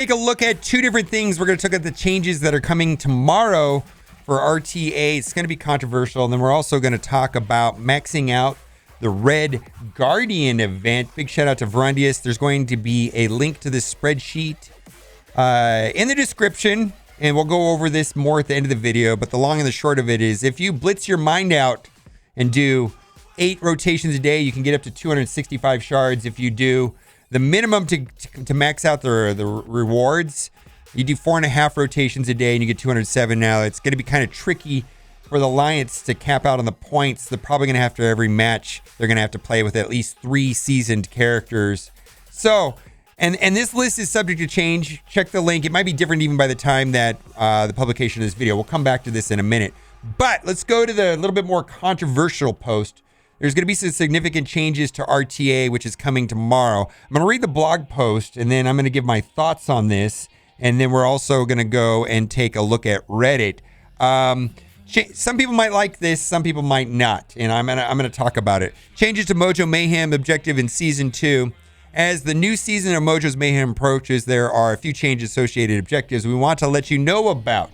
Take a look at two different things. We're going to look at the changes that are coming tomorrow for RTA. It's going to be controversial. And then we're also going to talk about maxing out the Red Guardian event. Big shout out to Verundius. There's going to be a link to this spreadsheet in the description. And we'll go over this more at the end of the video. But the long and the short of it is if you blitz your mind out and do 8 rotations a day, you can get up to 265 shards. If you do the minimum to max out the rewards, you do 4.5 rotations a day and you get 207. Now it's going to be kind of tricky for the Alliance to cap out on the points. They're probably going to have to, every match, they're going to have to play with at least 3 seasoned characters. So, and this list is subject to change. Check the link. It might be different even by the time that the publication of this video. We'll come back to this in a minute. But let's go to the little bit more controversial post. There's going to be some significant changes to RTA, which is coming tomorrow. I'm going to read the blog post, and then I'm going to give my thoughts on this. And then we're also going to go and take a look at Reddit. Some people might like this, some people might not, and I'm going to talk about it. Changes to Mojo Mayhem objective in Season 2. As the new season of Mojo's Mayhem approaches, there are a few changes associated objectives we want to let you know about.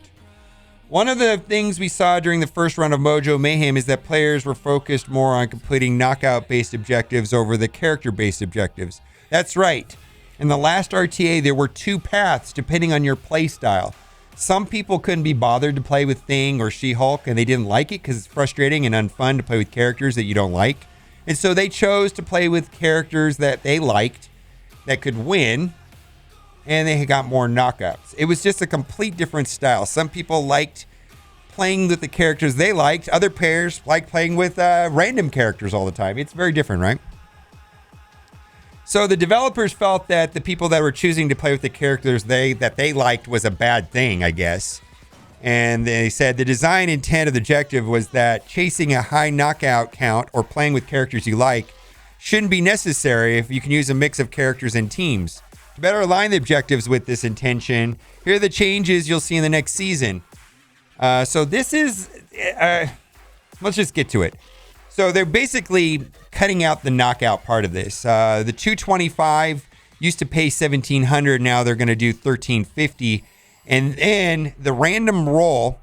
One of the things we saw during the first round of Mojo Mayhem is that players were focused more on completing knockout-based objectives over the character-based objectives. That's right. In the last RTA, there were 2 paths depending on your play style. Some people couldn't be bothered to play with Thing or She-Hulk, and they didn't like it because it's frustrating and unfun to play with characters that you don't like. And so they chose to play with characters that they liked, that could win, and they got more knockouts. It was just a complete different style. Some people liked playing with the characters they liked. Other players like playing with random characters all the time. It's very different, right? So the developers felt that the people that were choosing to play with the characters that they liked was a bad thing, I guess. And they said the design intent of the objective was that chasing a high knockout count or playing with characters you like shouldn't be necessary if you can use a mix of characters and teams. To better align the objectives with this intention, here are the changes you'll see in the next season. So this is, let's just get to it. So they're basically cutting out the knockout part of this. The 225 used to pay 1,700. Now they're going to do 1,350. And then the random roll,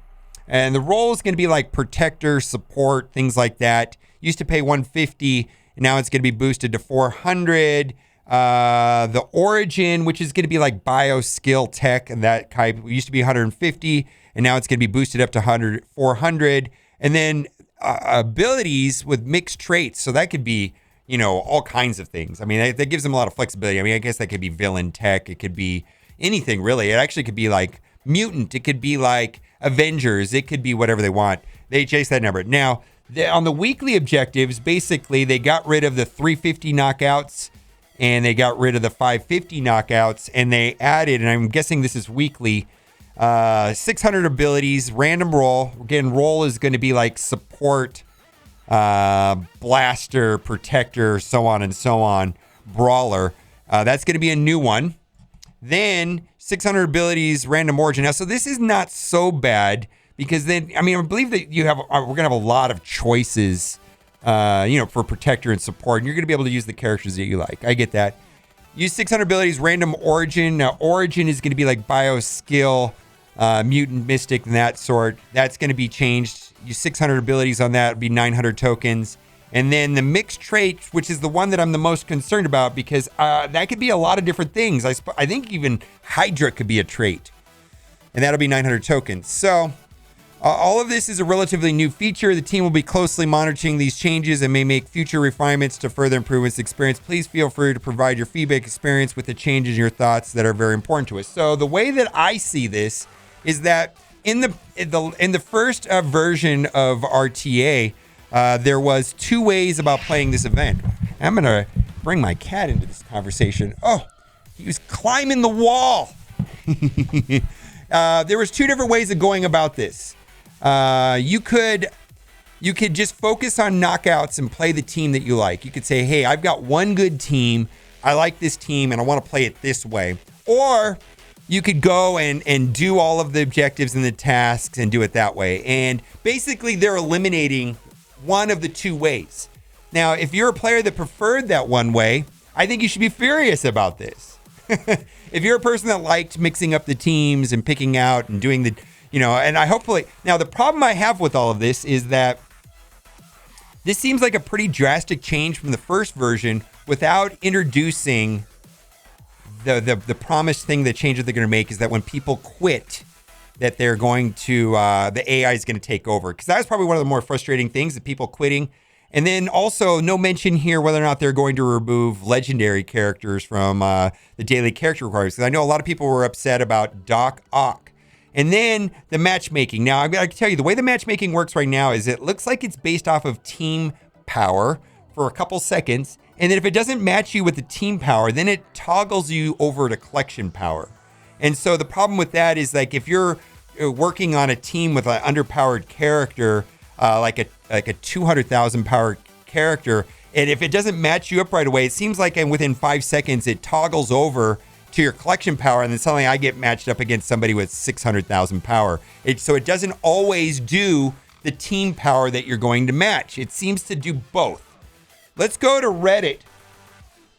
and the roll is going to be like protector, support, things like that. Used to pay 150. And now it's going to be boosted to 400. The origin, which is going to be like bio, skill, tech, and that type, used to be 150, and now it's going to be boosted up to 400. And then abilities with mixed traits, so that could be, all kinds of things. I mean, that gives them a lot of flexibility. I mean, I guess that could be villain tech. It could be anything, really. It actually could be like mutant. It could be like Avengers. It could be whatever they want. They chase that number. Now, on the weekly objectives, basically, they got rid of the 350 knockouts, and they got rid of the 550 knockouts, and they added, and I'm guessing this is weekly, 600 abilities, random roll. Again, roll is going to be like support, blaster, protector, so on and so on, brawler. That's going to be a new one. Then 600 abilities, random origin. Now, so this is not so bad because then, I believe that we're going to have a lot of choices for protector and support, and you're going to be able to use the characters that you like. I get that. Use 600 abilities, random origin. Now, origin is going to be like bio, skill, mutant, mystic, and that sort. That's going to be changed. Use 600 abilities on that. It'd be 900 tokens. And then the mixed trait, which is the one that I'm the most concerned about because that could be a lot of different things. I think even Hydra could be a trait. And that'll be 900 tokens. So all of this is a relatively new feature. The team will be closely monitoring these changes and may make future refinements to further improve its experience. Please feel free to provide your feedback experience with the changes and your thoughts that are very important to us. So the way that I see this is that in the first version of RTA, there was 2 ways about playing this event. I'm going to bring my cat into this conversation. Oh, he was climbing the wall. There was 2 different ways of going about this. You could just focus on knockouts and play the team that you like. You could say, hey, I've got one good team. I like this team and I want to play it this way. Or you could go and do all of the objectives and the tasks and do it that way. And basically they're eliminating one of the 2 ways. Now, if you're a player that preferred that one way, I think you should be furious about this. If you're a person that liked mixing up the teams and picking out and doing the, and I hopefully, now the problem I have with all of this is that this seems like a pretty drastic change from the first version without introducing the promised thing, the change that they're going to make is that when people quit, that they're going to, the AI is going to take over. Because that was probably one of the more frustrating things, the people quitting. And then also no mention here whether or not they're going to remove legendary characters from the daily character requirements. Because I know a lot of people were upset about Doc Ock. And then the matchmaking. Now, I can tell you, the way the matchmaking works right now is it looks like it's based off of team power for a couple seconds. And then if it doesn't match you with the team power, then it toggles you over to collection power. And so the problem with that is, like, if you're working on a team with an underpowered character, like a 200,000 power character, and if it doesn't match you up right away, it seems like within 5 seconds it toggles over to your collection power, and then suddenly I get matched up against somebody with 600,000 power. So it doesn't always do the team power that you're going to match. It seems to do both. Let's go to Reddit,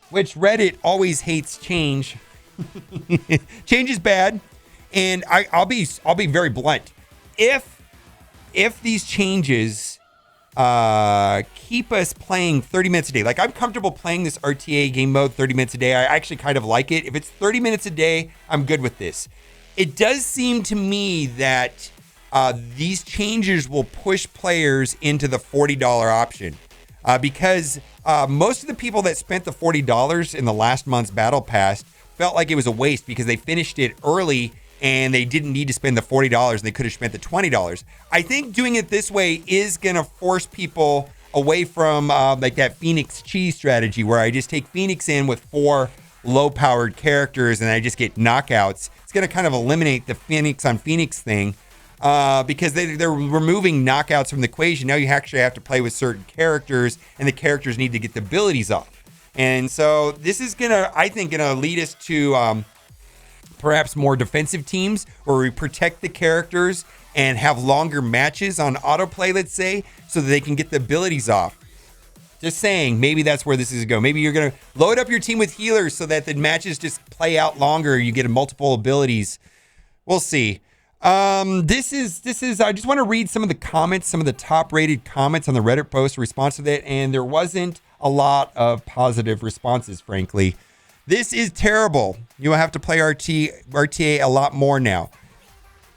which Reddit always hates change. Change is bad, and I'll be very blunt. If these changes keep us playing 30 minutes a day, like I'm comfortable playing this RTA game mode 30 minutes a day. I actually kind of like it. If it's 30 minutes a day, I'm good with this. It does seem to me that these changes will push players into the $40 option. Because most of the people that spent the $40 in the last month's Battle Pass felt like it was a waste because they finished it early and they didn't need to spend the $40 and they could have spent the $20. I think doing it this way is going to force people away from like that Phoenix cheese strategy where I just take Phoenix in with 4 low-powered characters and I just get knockouts. It's going to kind of eliminate the Phoenix on Phoenix thing. Because they're removing knockouts from the equation. Now you actually have to play with certain characters, and the characters need to get the abilities off. And so this is I think, gonna lead us to perhaps more defensive teams where we protect the characters and have longer matches on autoplay, let's say, so that they can get the abilities off. Just saying, maybe that's where this is going. Maybe you're gonna load up your team with healers so that the matches just play out longer. You get multiple abilities. We'll see. This is, I just want to read some of the comments, some of the top rated comments on the Reddit post in response to that. And there wasn't a lot of positive responses, frankly. This is terrible. You will have to play RTA a lot more now.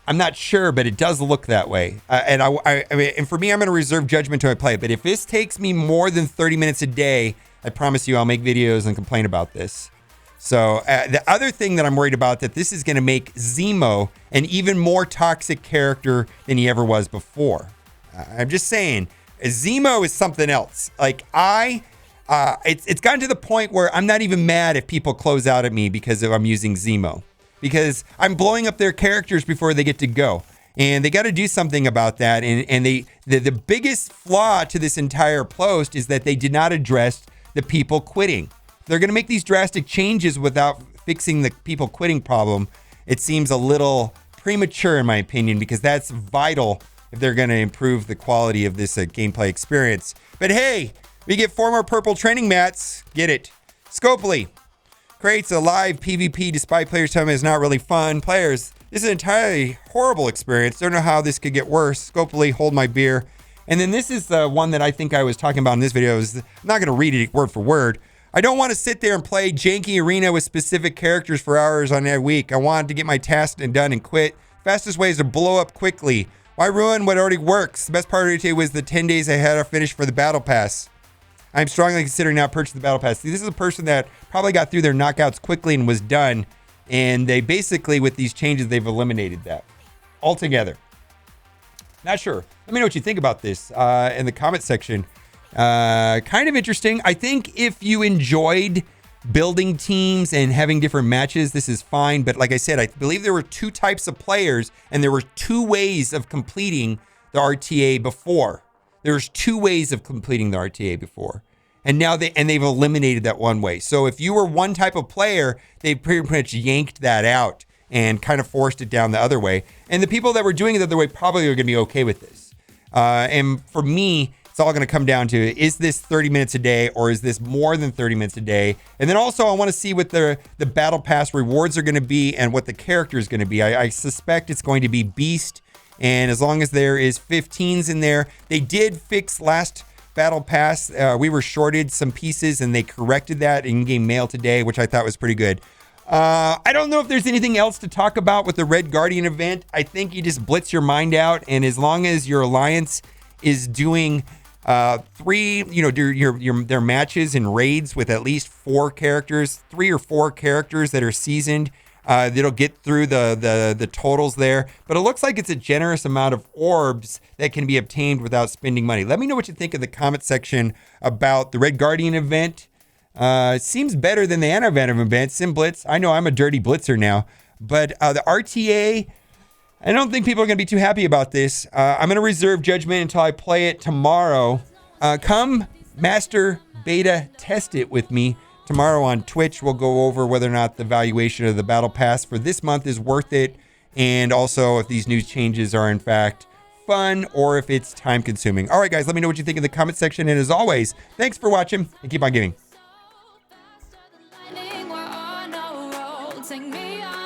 I'm not sure, but it does look that way. And I mean, and for me, I'm going to reserve judgment till I play it. But if this takes me more than 30 minutes a day, I promise you I'll make videos and complain about this. So the other thing that I'm worried about, that this is going to make Zemo an even more toxic character than he ever was before. I'm just saying, Zemo is something else. Like it's gotten to the point where I'm not even mad if people close out at me because I'm using Zemo, because I'm blowing up their characters before they get to go. And they got to do something about that. And the biggest flaw to this entire post is that they did not address the people quitting. They're going to make these drastic changes without fixing the people quitting problem. It seems a little premature, in my opinion, because that's vital if they're going to improve the quality of this gameplay experience. But hey, we get 4 more purple training mats. Get it. Scopely creates a live PvP despite players telling me it's not really fun. Players, this is an entirely horrible experience. Don't know how this could get worse. Scopely, hold my beer. And then this is the one that I think I was talking about in this video. I'm not going to read it word for word. I don't want to sit there and play janky arena with specific characters for hours on every week. I wanted to get my task done and quit. Fastest way is to blow up quickly. Why ruin what already works? The best part of it was the 10 days I had to finish for the Battle Pass. I'm strongly considering now purchasing the Battle Pass. See, this is a person that probably got through their knockouts quickly and was done. And they basically, with these changes, they've eliminated that altogether. Not sure. Let me know what you think about this in the comment section. Kind of interesting. I think if you enjoyed building teams and having different matches, this is fine. But like I said, I believe there were 2 types of players and there were 2 ways of completing the RTA before. There's 2 ways of completing the RTA before. And now they've eliminated that one way. So if you were one type of player, they pretty much yanked that out and kind of forced it down the other way. And the people that were doing it the other way probably are going to be okay with this. And for me, It's all going to come down to, is this 30 minutes a day or is this more than 30 minutes a day? And then also I want to see what the battle pass rewards are going to be and what the character is going to be. I suspect it's going to be Beast. And as long as there is 15s in there, they did fix last battle pass. We were shorted some pieces and they corrected that in-game mail today, which I thought was pretty good. I don't know if there's anything else to talk about with the Red Guardian event. I think you just blitz your mind out. And as long as your alliance is doing three, their matches and raids with at least 4 characters, 3 or 4 characters that are seasoned, that'll get through the totals there. But it looks like it's a generous amount of orbs that can be obtained without spending money. Let me know what you think in the comment section about the Red Guardian event. It seems better than the Anti-Venom event, Sim Blitz. I know I'm a dirty blitzer now, but the RTA, I don't think people are going to be too happy about this. I'm going to reserve judgment until I play it tomorrow. Come master beta test it with me tomorrow on Twitch. We'll go over whether or not the valuation of the battle pass for this month is worth it. And also if these new changes are in fact fun or if it's time consuming. All right, guys, let me know what you think in the comment section. And as always, thanks for watching and keep on gaming. We're on a roll. Take me on.